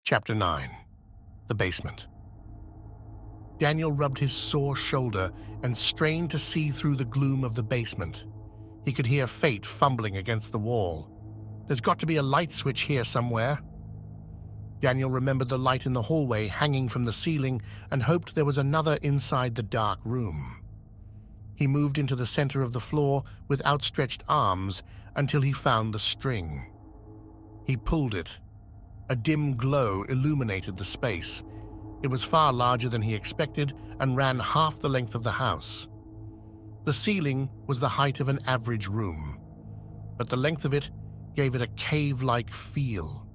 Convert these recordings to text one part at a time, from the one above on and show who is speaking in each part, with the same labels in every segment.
Speaker 1: Chapter 9. The Basement. Daniel rubbed his sore shoulder and strained to see through the gloom of the basement. He could hear Fate fumbling against the wall. There's got to be a light switch here somewhere. Daniel remembered the light in the hallway hanging from the ceiling and hoped there was another inside the dark room. He moved into the center of the floor with outstretched arms until he found the string. He pulled it. A dim glow illuminated the space. It was far larger than he expected and ran half the length of the house. The ceiling was the height of an average room, but the length of it gave it a cave-like feel.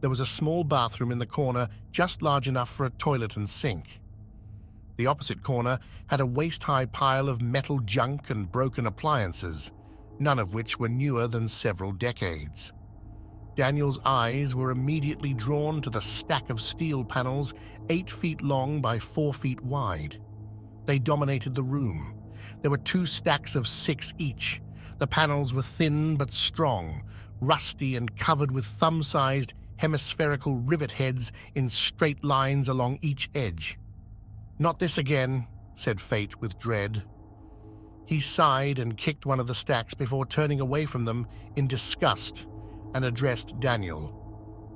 Speaker 1: There was a small bathroom in the corner just large enough for a toilet and sink. The opposite corner had a waist-high pile of metal junk and broken appliances, none of which were newer than several decades. Daniel's eyes were immediately drawn to the stack of steel panels 8 feet long by 4 feet wide. They dominated the room. There were 2 stacks of 6 each. The panels were thin but strong, rusty and covered with thumb-sized hemispherical rivet heads in straight lines along each edge. "Not this again," said Fate with dread. He sighed and kicked one of the stacks before turning away from them in disgust and addressed Daniel.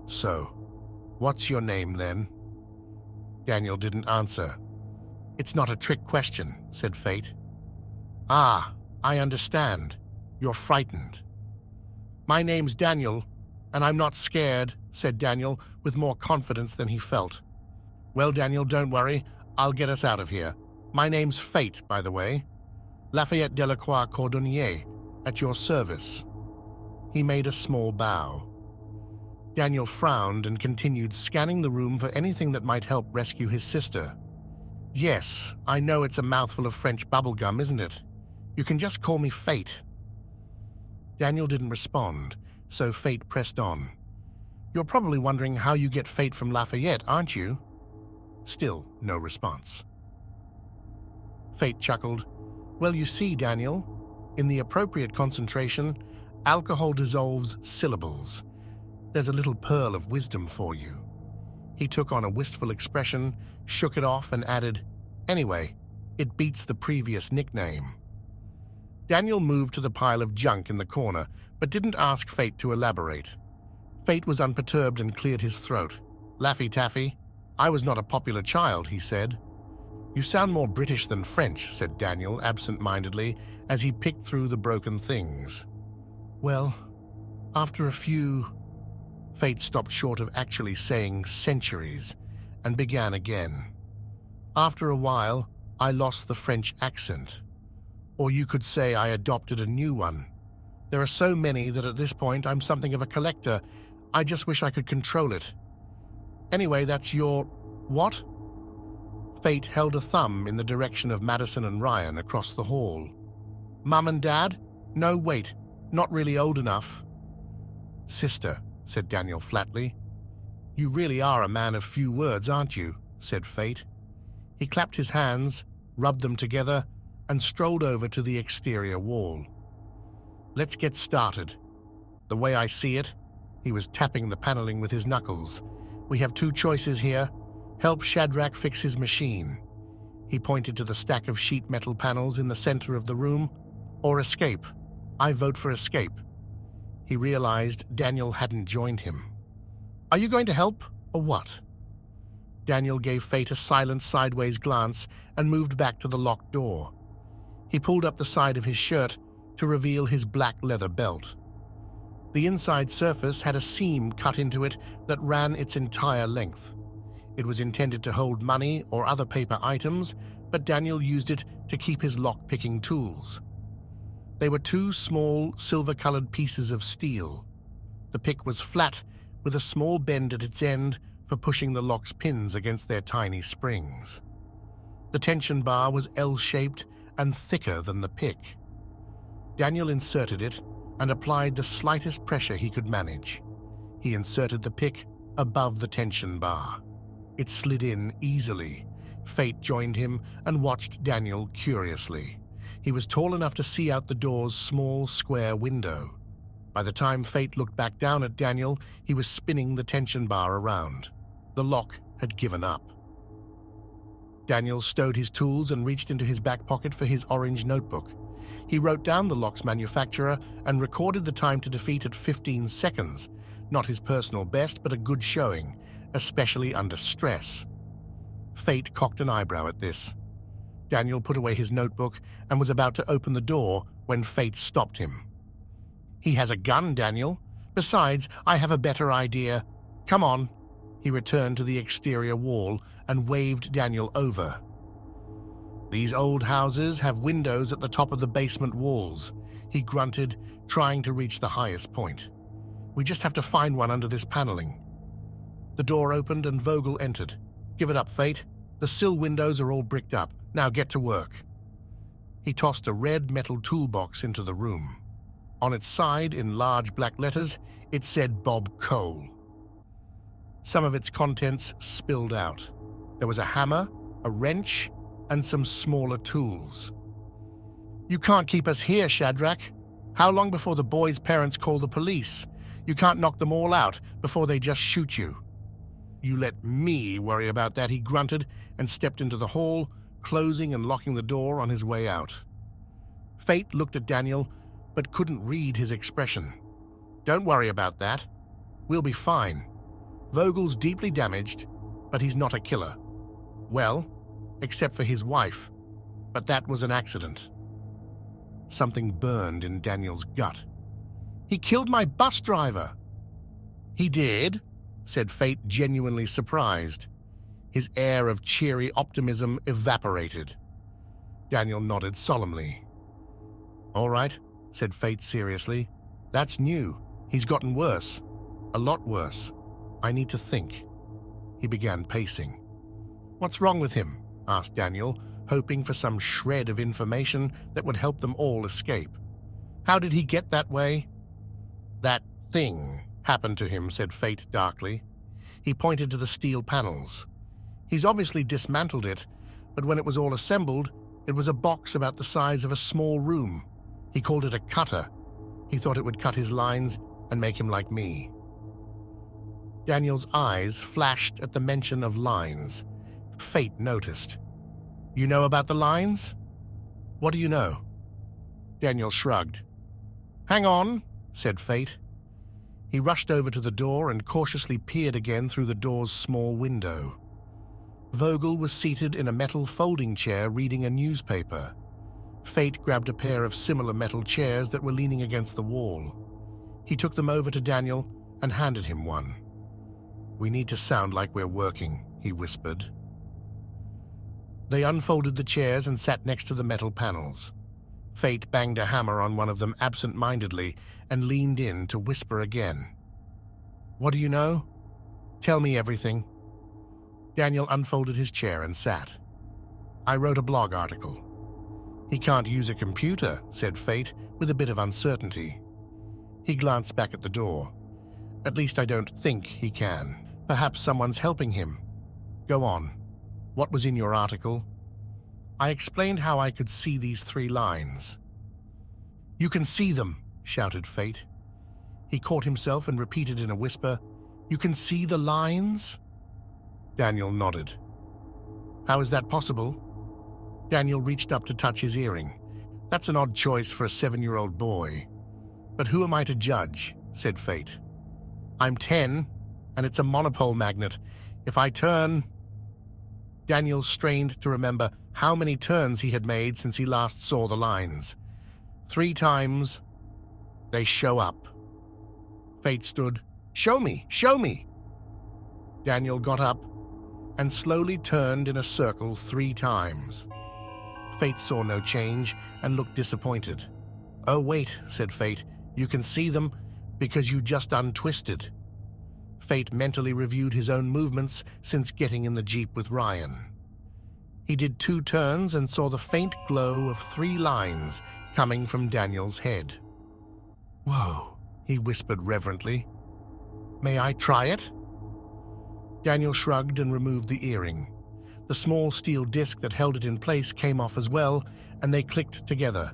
Speaker 1: "So, what's your name then?" Daniel didn't answer. "It's not a trick question," said Fate. "Ah, I understand. You're frightened." "My name's Daniel, and I'm not scared," said Daniel with more confidence than he felt. "Well, Daniel, don't worry. I'll get us out of here. My name's Fate, by the way. Lafayette Delacroix Cordonnier, at your service." He made a small bow. Daniel frowned and continued scanning the room for anything that might help rescue his sister. "Yes, I know it's a mouthful of French bubblegum, isn't it? You can just call me Fate." Daniel didn't respond, so Fate pressed on. "You're probably wondering how you get Fate from Lafayette, aren't you?" Still no response. Fate chuckled. "Well, you see, Daniel, in the appropriate concentration, alcohol dissolves syllables. There's a little pearl of wisdom for you." He took on a wistful expression, shook it off, and added, "Anyway, it beats the previous nickname." Daniel moved to the pile of junk in the corner, but didn't ask Fate to elaborate. Fate was unperturbed and cleared his throat. "Laffy Taffy, I was not a popular child," he said. "You sound more British than French," said Daniel absent-mindedly as he picked through the broken things. "Well, after a few..." Fate stopped short of actually saying centuries and began again. "After a while, I lost the French accent. Or you could say I adopted a new one. There are so many that at this point I'm something of a collector. I just wish I could control it. Anyway, that's your... what?" Fate held a thumb in the direction of Madison and Ryan across the hall. "Mum and Dad? No, wait. Not really old enough." "Sister," said Daniel flatly. "You really are a man of few words, aren't you?" said Fate. He clapped his hands, rubbed them together, and strolled over to the exterior wall. "Let's get started. The way I see it," he was tapping the paneling with his knuckles, "we have 2 choices here. Help Shadrach fix his machine." He pointed to the stack of sheet metal panels in the center of the room. "Or escape. I vote for escape." He realized Daniel hadn't joined him. "Are you going to help, or what?" Daniel gave Fate a silent sideways glance and moved back to the locked door. He pulled up the side of his shirt to reveal his black leather belt. The inside surface had a seam cut into it that ran its entire length. It was intended to hold money or other paper items, but Daniel used it to keep his lock-picking tools. They were 2 small, silver-colored pieces of steel. The pick was flat, with a small bend at its end for pushing the lock's pins against their tiny springs. The tension bar was L-shaped and thicker than the pick. Daniel inserted it and applied the slightest pressure he could manage. He inserted the pick above the tension bar. It slid in easily. Fate joined him and watched Daniel curiously. He was tall enough to see out the door's small, square window. By the time Fate looked back down at Daniel, he was spinning the tension bar around. The lock had given up. Daniel stowed his tools and reached into his back pocket for his orange notebook. He wrote down the lock's manufacturer and recorded the time to defeat at 15 seconds. Not his personal best, but a good showing, especially under stress. Fate cocked an eyebrow at this. Daniel put away his notebook and was about to open the door when Fate stopped him. "He has a gun, Daniel. Besides, I have a better idea. Come on." He returned to the exterior wall and waved Daniel over. "These old houses have windows at the top of the basement walls," he grunted, trying to reach the highest point. "We just have to find one under this paneling." The door opened and Vogel entered. "Give it up, Fate. The sill windows are all bricked up. Now get to work." He tossed a red metal toolbox into the room. On its side, in large black letters, it said Bob Cole. Some of its contents spilled out. There was a hammer, a wrench, and some smaller tools. "You can't keep us here, Shadrach. How long before the boys' parents call the police? You can't knock them all out before they just shoot you." "You let me worry about that," he grunted and stepped into the hall, closing and locking the door on his way out. Fate looked at Daniel, but couldn't read his expression. "Don't worry about that. We'll be fine. Vogel's deeply damaged, but he's not a killer. Well, except for his wife, but that was an accident." Something burned in Daniel's gut. "He killed my bus driver." "He did?" said Fate, genuinely surprised. His air of cheery optimism evaporated. Daniel nodded solemnly. "All right," said Fate seriously. "That's new. He's gotten worse. A lot worse. I need to think." He began pacing. "What's wrong with him?" asked Daniel, hoping for some shred of information that would help them all escape. "How did he get that way?" "That thing happened to him," said Fate darkly. He pointed to the steel panels. "He's obviously dismantled it, but when it was all assembled, it was a box about the size of a small room. He called it a cutter. He thought it would cut his lines and make him like me." Daniel's eyes flashed at the mention of lines. Fate noticed. "You know about the lines? What do you know?" Daniel shrugged. "Hang on," said Fate. He rushed over to the door and cautiously peered again through the door's small window. Vogel was seated in a metal folding chair reading a newspaper. Fate grabbed a pair of similar metal chairs that were leaning against the wall. He took them over to Daniel and handed him one. "We need to sound like we're working," he whispered. They unfolded the chairs and sat next to the metal panels. Fate banged a hammer on one of them absent-mindedly and leaned in to whisper again. "What do you know? Tell me everything." Daniel unfolded his chair and sat. "I wrote a blog article." "He can't use a computer," said Fate with a bit of uncertainty. He glanced back at the door. "At least I don't think he can. Perhaps someone's helping him. Go on. What was in your article?" "I explained how I could see these 3 lines." "You can see them," shouted Fate. He caught himself and repeated in a whisper, "You can see the lines?" Daniel nodded. "How is that possible?" Daniel reached up to touch his earring. "That's an odd choice for a 7-year-old boy. But who am I to judge?" said Fate. "I'm 10, and it's a monopole magnet. If I turn..." Daniel strained to remember how many turns he had made since he last saw the lines. 3 times. They show up. Fate stood. "Show me! Show me!" Daniel got up and slowly turned in a circle 3 times. Fate saw no change and looked disappointed. "Oh, wait," said Fate. "You can see them because you just untwisted." Fate mentally reviewed his own movements since getting in the Jeep with Ryan. He did 2 turns and saw the faint glow of 3 lines coming from Daniel's head. "Whoa," he whispered reverently. "May I try it?" Daniel shrugged and removed the earring. The small steel disc that held it in place came off as well, and they clicked together.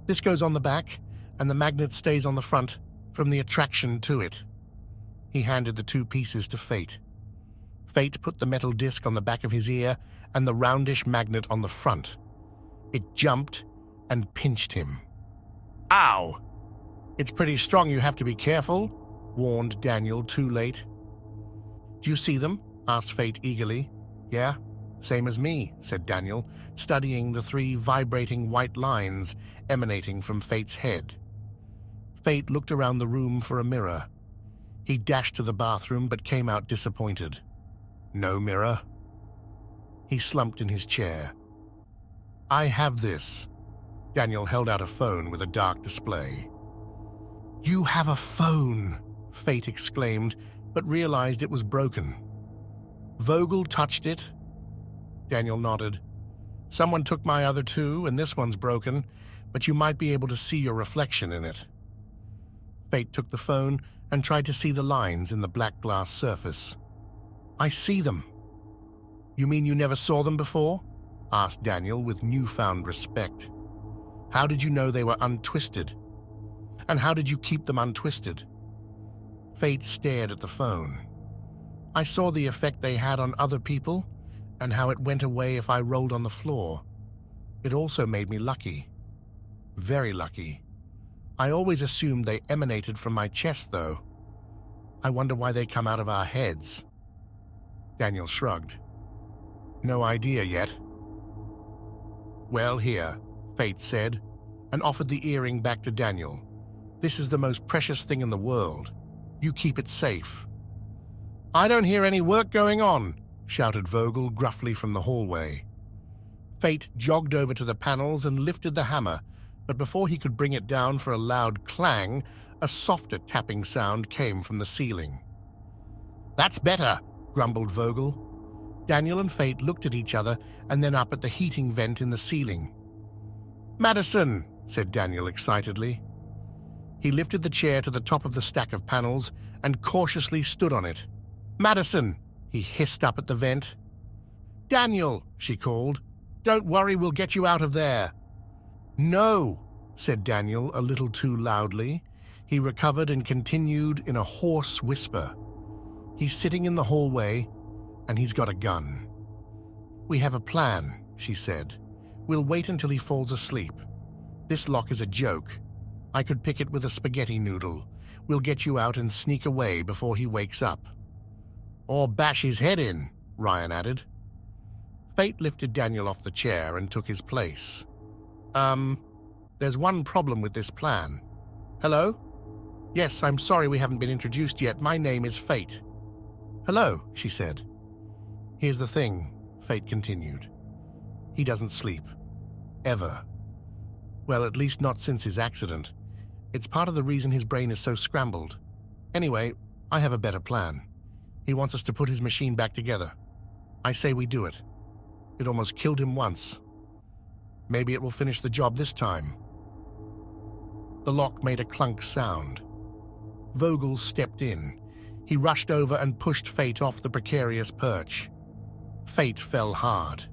Speaker 1: "This goes on the back, and the magnet stays on the front from the attraction to it." He handed the 2 pieces to Fate. Fate put the metal disc on the back of his ear and the roundish magnet on the front. It jumped and pinched him. Ow! It's pretty strong, you have to be careful, warned Daniel too late. Do you see them? Asked Fate eagerly. Yeah, same as me, said Daniel, studying the 3 vibrating white lines emanating from Fate's head. Fate looked around the room for a mirror. He dashed to the bathroom but came out disappointed. No mirror. He slumped in his chair. I have this. Daniel held out a phone with a dark display. You have a phone, Fate exclaimed, but realized it was broken. Vogel touched it. Daniel nodded. Someone took my other 2, and this one's broken, but you might be able to see your reflection in it. Fate took the phone and tried to see the lines in the black glass surface. I see them. You mean you never saw them before? Asked Daniel with newfound respect. How did you know they were untwisted? And how did you keep them untwisted? Fate stared at the phone. I saw the effect they had on other people and how it went away if I rolled on the floor. It also made me lucky. Very lucky. I always assumed they emanated from my chest, though. I wonder why they come out of our heads. Daniel shrugged. No idea yet. Well, here, Fate said, and offered the earring back to Daniel. This is the most precious thing in the world. You keep it safe. I don't hear any work going on, shouted Vogel gruffly from the hallway. Fate jogged over to the panels and lifted the hammer, but before he could bring it down for a loud clang, a softer tapping sound came from the ceiling. That's better, grumbled Vogel. Daniel and Fate looked at each other and then up at the heating vent in the ceiling. Madison, said Daniel excitedly. He lifted the chair to the top of the stack of panels and cautiously stood on it. Madison, he hissed up at the vent. Daniel, she called. Don't worry, we'll get you out of there. No, said Daniel a little too loudly. He recovered and continued in a hoarse whisper. He's sitting in the hallway, and he's got a gun. We have a plan, she said. We'll wait until he falls asleep. This lock is a joke. I could pick it with a spaghetti noodle. We'll get you out and sneak away before he wakes up. Or bash his head in, Ryan added. Fate lifted Daniel off the chair and took his place. There's one problem with this plan. Hello? Yes, I'm sorry we haven't been introduced yet. My name is Fate. Hello, she said. Here's the thing, Fate continued. He doesn't sleep. Ever. Well, at least not since his accident. It's part of the reason his brain is so scrambled. Anyway, I have a better plan. He wants us to put his machine back together. I say we do it. It almost killed him once. Maybe it will finish the job this time. The lock made a clunk sound. Vogel stepped in. He rushed over and pushed Fate off the precarious perch. Fate fell hard.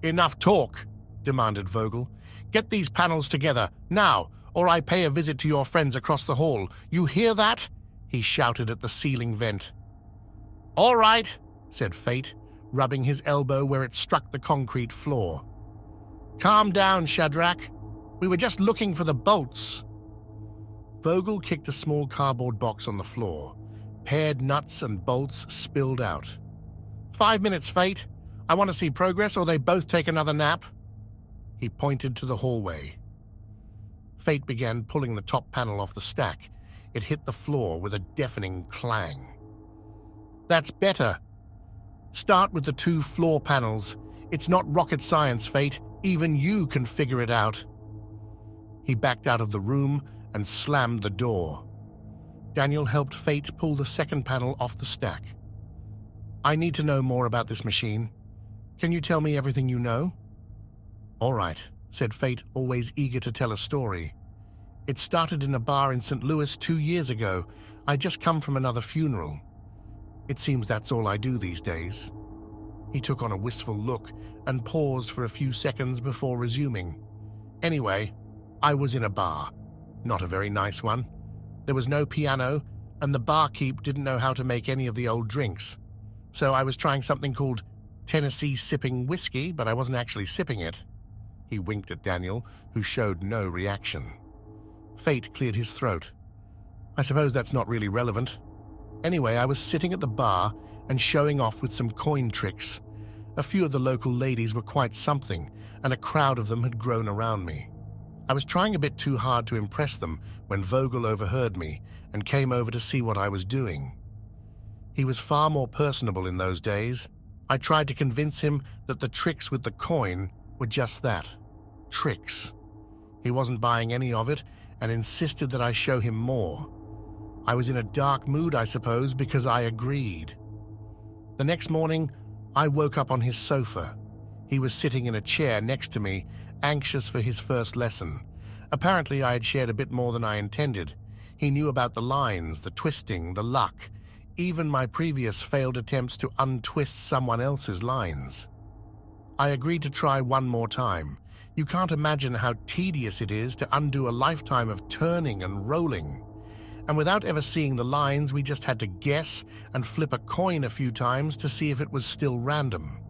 Speaker 1: Enough talk, demanded Vogel. Get these panels together, now, or I pay a visit to your friends across the hall. You hear that? He shouted at the ceiling vent. All right, said Fate, rubbing his elbow where it struck the concrete floor. Calm down, Shadrach. We were just looking for the bolts. Vogel kicked a small cardboard box on the floor. Paired nuts and bolts spilled out. 5 minutes, Fate. I want to see progress or they both take another nap. He pointed to the hallway. Fate began pulling the top panel off the stack. It hit the floor with a deafening clang. That's better. Start with the 2 floor panels. It's not rocket science, Fate. Even you can figure it out. He backed out of the room and slammed the door. Daniel helped Fate pull the second panel off the stack. I need to know more about this machine. Can you tell me everything you know? All right, said Fate, always eager to tell a story. It started in a bar in St. Louis 2 years ago. I'd just come from another funeral. It seems that's all I do these days. He took on a wistful look and paused for a few seconds before resuming. Anyway, I was in a bar. Not a very nice one. There was no piano, and the barkeep didn't know how to make any of the old drinks. So I was trying something called Tennessee sipping whiskey, but I wasn't actually sipping it. He winked at Daniel, who showed no reaction. Fate cleared his throat. I suppose that's not really relevant. Anyway, I was sitting at the bar and showing off with some coin tricks. A few of the local ladies were quite something, and a crowd of them had grown around me. I was trying a bit too hard to impress them when Vogel overheard me and came over to see what I was doing. He was far more personable in those days. I tried to convince him that the tricks with the coin were just that, tricks. He wasn't buying any of it and insisted that I show him more. I was in a dark mood, I suppose, because I agreed. The next morning, I woke up on his sofa. He was sitting in a chair next to me, anxious for his first lesson. Apparently, I had shared a bit more than I intended. He knew about the lines, the twisting, the luck, even my previous failed attempts to untwist someone else's lines. I agreed to try one more time. You can't imagine how tedious it is to undo a lifetime of turning and rolling. And without ever seeing the lines, we just had to guess and flip a coin a few times to see if it was still random.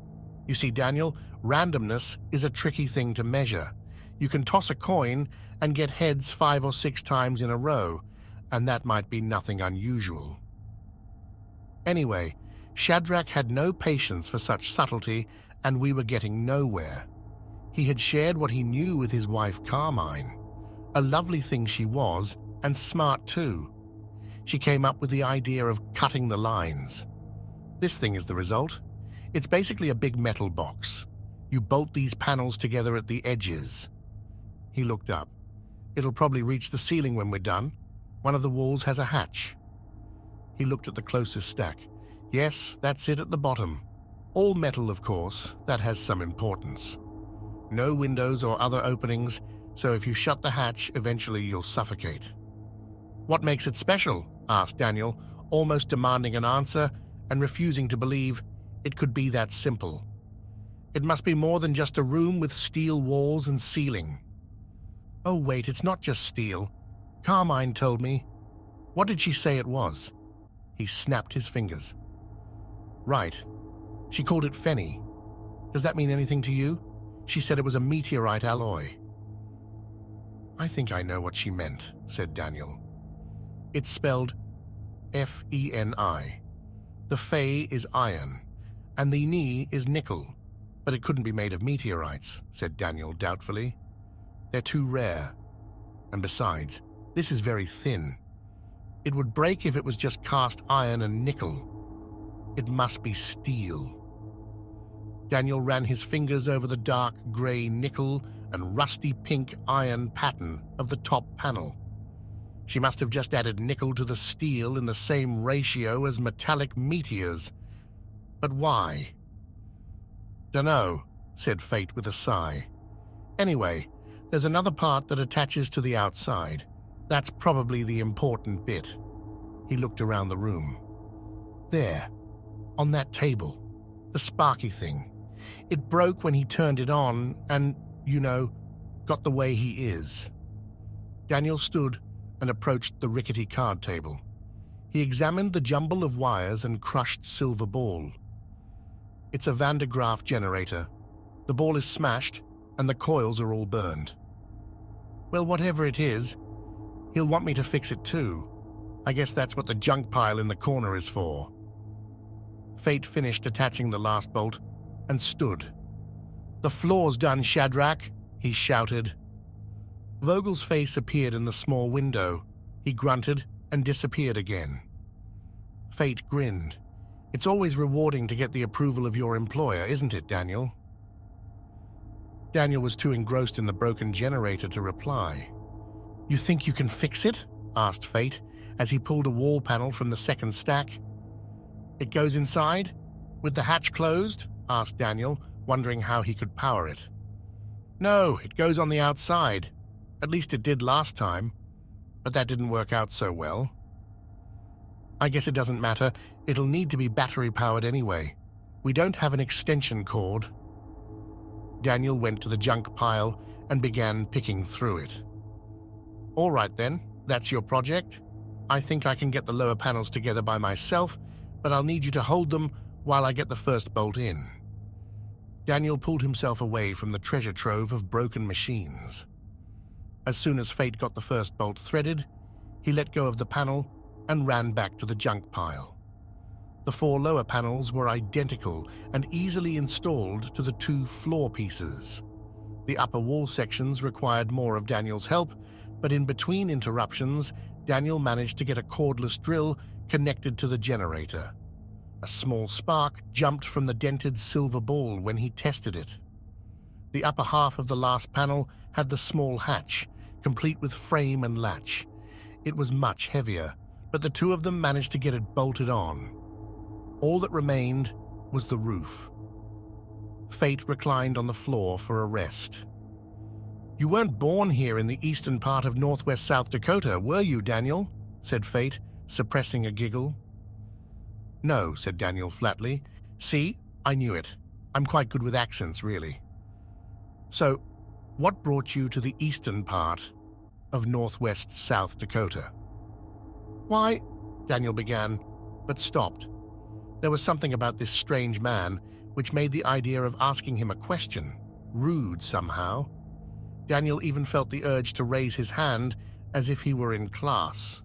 Speaker 1: You see, Daniel, randomness is a tricky thing to measure. You can toss a coin and get heads 5 or 6 times in a row, and that might be nothing unusual. Anyway, Shadrach had no patience for such subtlety, and we were getting nowhere. He had shared what he knew with his wife Carmine. A lovely thing she was, and smart too. She came up with the idea of cutting the lines. This thing is the result. It's basically a big metal box. You bolt these panels together at the edges. He looked up. It'll probably reach the ceiling when we're done. One of the walls has a hatch. He looked at the closest stack. Yes, that's it at the bottom. All metal, of course. That has some importance. No windows or other openings, so if you shut the hatch, eventually you'll suffocate. What makes it special? Asked Daniel, almost demanding an answer and refusing to believe it could be that simple. It must be more than just a room with steel walls and ceiling. Oh wait, it's not just steel. Carmine told me. What did she say it was? He snapped his fingers. Right. She called it Fenny. Does that mean anything to you? She said it was a meteorite alloy. I think I know what she meant, said Daniel. It's spelled F-E-N-I. The Fe is iron, and the Ni is nickel, but it couldn't be made of meteorites, said Daniel doubtfully. They're too rare. And besides, this is very thin. It would break if it was just cast iron and nickel. It must be steel. Daniel ran his fingers over the dark grey nickel and rusty pink iron pattern of the top panel. She must have just added nickel to the steel in the same ratio as metallic meteors. But why? Dunno, said Fate with a sigh. Anyway, there's another part that attaches to the outside. That's probably the important bit. He looked around the room. There, on that table, the sparky thing. It broke when he turned it on and, got the way he is. Daniel stood and approached the rickety card table. He examined the jumble of wires and crushed silver ball. It's a Van de Graaff generator. The ball is smashed and the coils are all burned. Well, whatever it is, he'll want me to fix it too. I guess that's what the junk pile in the corner is for. Fate finished attaching the last bolt and stood. The floor's done, Shadrach, he shouted. Vogel's face appeared in the small window. He grunted and disappeared again. Fate grinned. It's always rewarding to get the approval of your employer, isn't it, Daniel? Daniel was too engrossed in the broken generator to reply. You think you can fix it? Asked Fate as he pulled a wall panel from the second stack. It goes inside? With the hatch closed? Asked Daniel, wondering how he could power it. No, it goes on the outside. At least it did last time, but that didn't work out so well. I guess it doesn't matter. It'll need to be battery-powered anyway. We don't have an extension cord. Daniel went to the junk pile and began picking through it. All right then, that's your project. I think I can get the lower panels together by myself, but I'll need you to hold them while I get the first bolt in." Daniel pulled himself away from the treasure trove of broken machines. As soon as Fate got the first bolt threaded, he let go of the panel and ran back to the junk pile. The 4 lower panels were identical and easily installed to the 2 floor pieces. The upper wall sections required more of Daniel's help, but in between interruptions, Daniel managed to get a cordless drill connected to the generator. A small spark jumped from the dented silver ball when he tested it. The upper half of the last panel had the small hatch, complete with frame and latch. It was much heavier, but the 2 of them managed to get it bolted on. All that remained was the roof. Fate reclined on the floor for a rest. "You weren't born here in the eastern part of northwest South Dakota, were you, Daniel?" said Fate, suppressing a giggle. "No," said Daniel flatly. "See, I knew it. I'm quite good with accents, really." "So, what brought you to the eastern part of northwest South Dakota?" "Why," Daniel began, but stopped. There was something about this strange man which made the idea of asking him a question rude somehow. Daniel even felt the urge to raise his hand as if he were in class.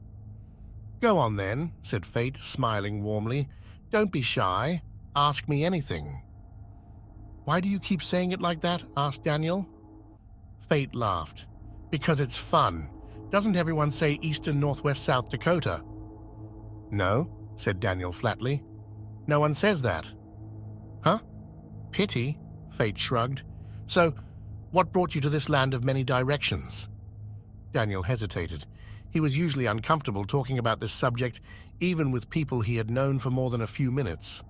Speaker 1: "Go on then," said Fate, smiling warmly. "Don't be shy. Ask me anything." "Why do you keep saying it like that?" asked Daniel. Fate laughed. "Because it's fun. Doesn't everyone say eastern northwest South Dakota?" "No," said Daniel flatly. "No one says that." "Huh? Pity," Fate shrugged. "So, what brought you to this land of many directions?" Daniel hesitated. He was usually uncomfortable talking about this subject, even with people he had known for more than a few minutes.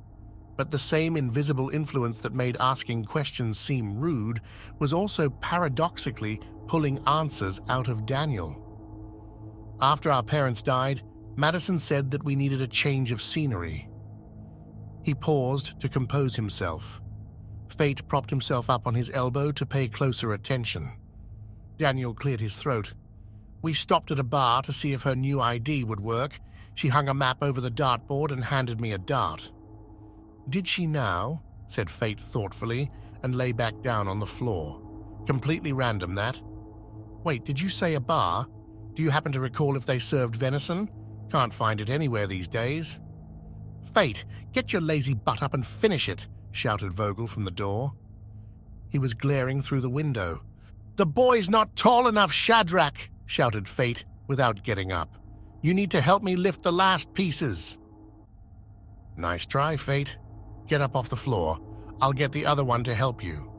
Speaker 1: But the same invisible influence that made asking questions seem rude was also paradoxically pulling answers out of Daniel. "After our parents died, Madison said that we needed a change of scenery." He paused to compose himself. Fate propped himself up on his elbow to pay closer attention. Daniel cleared his throat. "We stopped at a bar to see if her new ID would work. She hung a map over the dartboard and handed me a dart." "Did she now?" said Fate thoughtfully, and lay back down on the floor. "Completely random, that. Wait, did you say a bar? Do you happen to recall if they served venison? Can't find it anywhere these days." "Fate, get your lazy butt up and finish it," shouted Vogel from the door. He was glaring through the window. "The boy's not tall enough, Shadrach," shouted Fate without getting up. "You need to help me lift the last pieces." "Nice try, Fate. Get up off the floor. I'll get the other one to help you."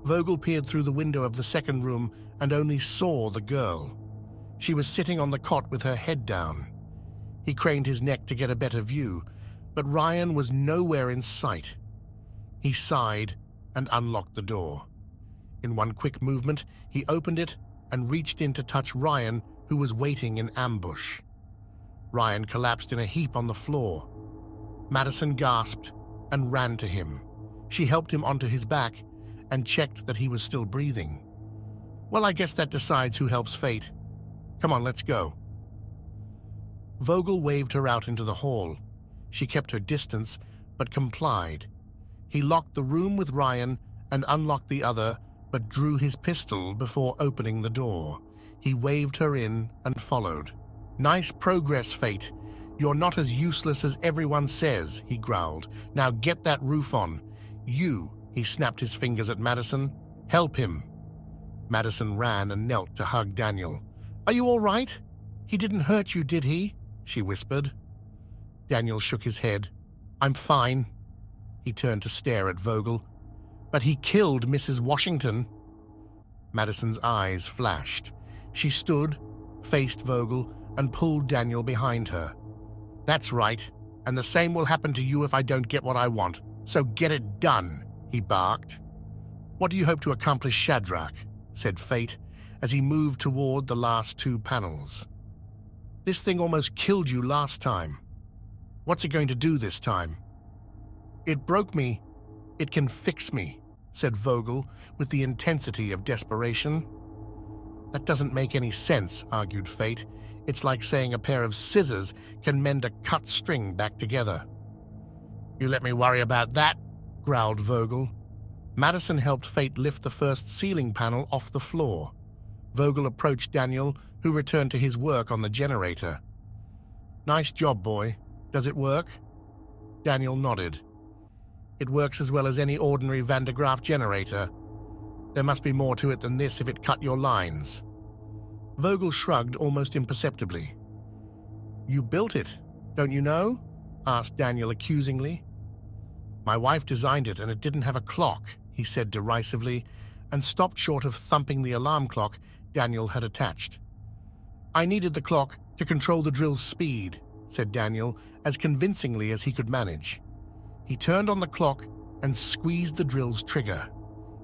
Speaker 1: Vogel peered through the window of the second room and only saw the girl. She was sitting on the cot with her head down. He craned his neck to get a better view, but Ryan was nowhere in sight. He sighed and unlocked the door. In one quick movement, he opened it and reached in to touch Ryan, who was waiting in ambush. Ryan collapsed in a heap on the floor. Madison gasped and ran to him. She helped him onto his back and checked that he was still breathing. "Well, I guess that decides who helps Fate. Come on, let's go." Vogel waved her out into the hall. She kept her distance, but complied. He locked the room with Ryan and unlocked the other, but drew his pistol before opening the door. He waved her in and followed. "Nice progress, Fate. You're not as useless as everyone says," he growled. "Now get that roof on. You," he snapped his fingers at Madison. "Help him." Madison ran and knelt to hug Daniel. "Are you all right? He didn't hurt you, did he?" she whispered. Daniel shook his head. "I'm fine." He turned to stare at Vogel. "But he killed Mrs. Washington." Madison's eyes flashed. She stood, faced Vogel, and pulled Daniel behind her. "That's right, and the same will happen to you if I don't get what I want. So get it done," he barked. "What do you hope to accomplish, Shadrach?" said Fate, as he moved toward the last 2 panels. "This thing almost killed you last time. What's it going to do this time?" "It broke me. It can fix me," said Vogel with the intensity of desperation. "That doesn't make any sense," argued Fate. "It's like saying a pair of scissors can mend a cut string back together." You let me worry about that, growled Vogel. Madison helped Fate lift the first ceiling panel off the floor. Vogel approached Daniel, who returned to his work on the generator. Nice job, boy. Does it work? Daniel nodded. It works as well as any ordinary Van de Graaff generator. There must be more to it than this if it cut your lines. Vogel shrugged almost imperceptibly. You built it, don't you know? Asked Daniel accusingly. My wife designed it and it didn't have a clock, he said derisively, and stopped short of thumping the alarm clock Daniel had attached. I needed the clock to control the drill's speed, said Daniel, as convincingly as he could manage. He turned on the clock and squeezed the drill's trigger.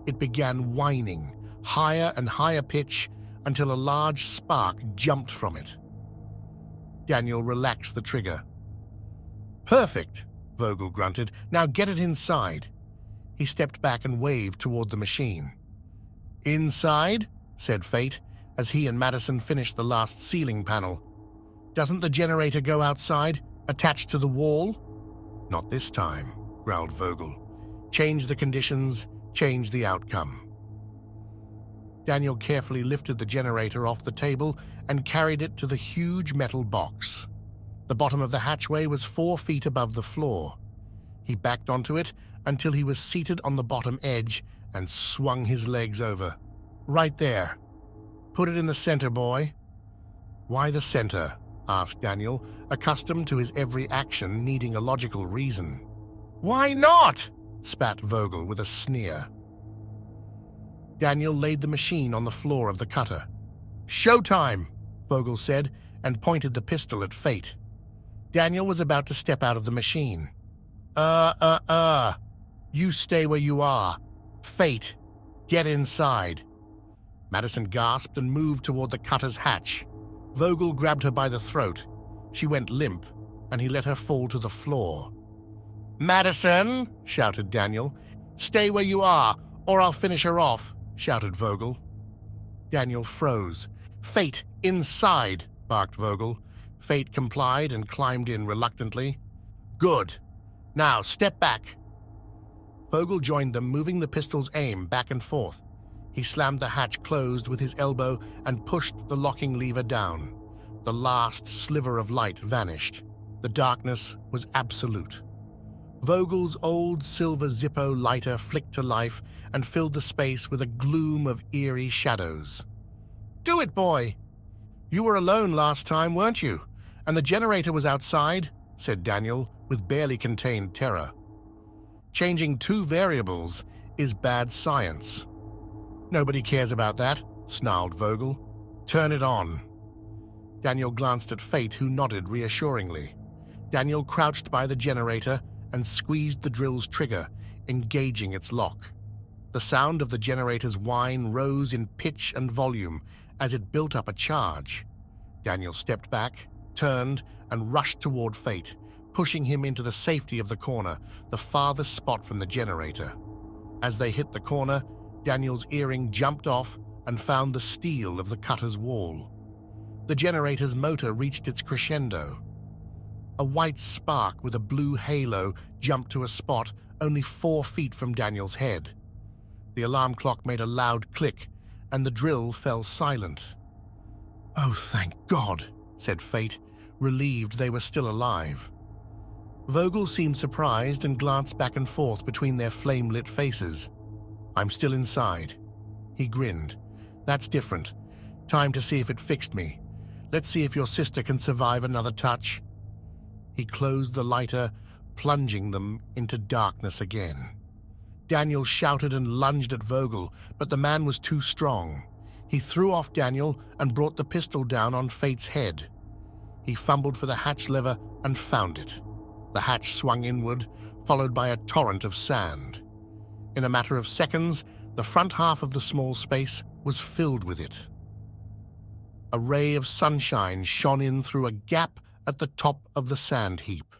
Speaker 1: It began whining, higher and higher pitch, until a large spark jumped from it. Daniel relaxed the trigger. Perfect, Vogel grunted. Now get it inside. He stepped back and waved toward the machine. Inside, said Fate, as he and Madison finished the last ceiling panel. Doesn't the generator go outside, attached to the wall? Not this time, growled Vogel. Change the conditions, change the outcome. Daniel carefully lifted the generator off the table and carried it to the huge metal box. The bottom of the hatchway was 4 feet above the floor. He backed onto it until he was seated on the bottom edge and swung his legs over. Right there. Put it in the center, boy. Why the center? Asked Daniel, accustomed to his every action needing a logical reason. Why not? Spat Vogel with a sneer. Daniel laid the machine on the floor of the cutter. Showtime, Vogel said, and pointed the pistol at Fate. Daniel was about to step out of the machine. You stay where you are. Fate, get inside. Madison gasped and moved toward the cutter's hatch. Vogel grabbed her by the throat. She went limp, and he let her fall to the floor. Madison, shouted Daniel. Stay where you are, or I'll finish her off, shouted Vogel. Daniel froze. Fate, inside, barked Vogel. Fate complied and climbed in reluctantly. Good. Now, step back. Vogel joined them, moving the pistol's aim back and forth. He slammed the hatch closed with his elbow and pushed the locking lever down. The last sliver of light vanished. The darkness was absolute. Vogel's old silver Zippo lighter flicked to life and filled the space with a gloom of eerie shadows. Do it, boy! You were alone last time, weren't you? And the generator was outside, said Daniel, with barely contained terror. Changing 2 variables is bad science. Nobody cares about that, snarled Vogel. Turn it on. Daniel glanced at Fate, who nodded reassuringly. Daniel crouched by the generator and squeezed the drill's trigger, engaging its lock. The sound of the generator's whine rose in pitch and volume as it built up a charge. Daniel stepped back, turned, and rushed toward Fate, pushing him into the safety of the corner, the farthest spot from the generator. As they hit the corner, Daniel's earring jumped off and found the steel of the cutter's wall. The generator's motor reached its crescendo. A white spark with a blue halo jumped to a spot only 4 feet from Daniel's head. The alarm clock made a loud click, and the drill fell silent. Oh, thank God, said Fate, relieved they were still alive. Vogel seemed surprised and glanced back and forth between their flame-lit faces. I'm still inside. He grinned. That's different. Time to see if it fixed me. Let's see if your sister can survive another touch. He closed the lighter, plunging them into darkness again. Daniel shouted and lunged at Vogel, but the man was too strong. He threw off Daniel and brought the pistol down on Fate's head. He fumbled for the hatch lever and found it. The hatch swung inward, followed by a torrent of sand. In a matter of seconds, the front half of the small space was filled with it. A ray of sunshine shone in through a gap at the top of the sand heap.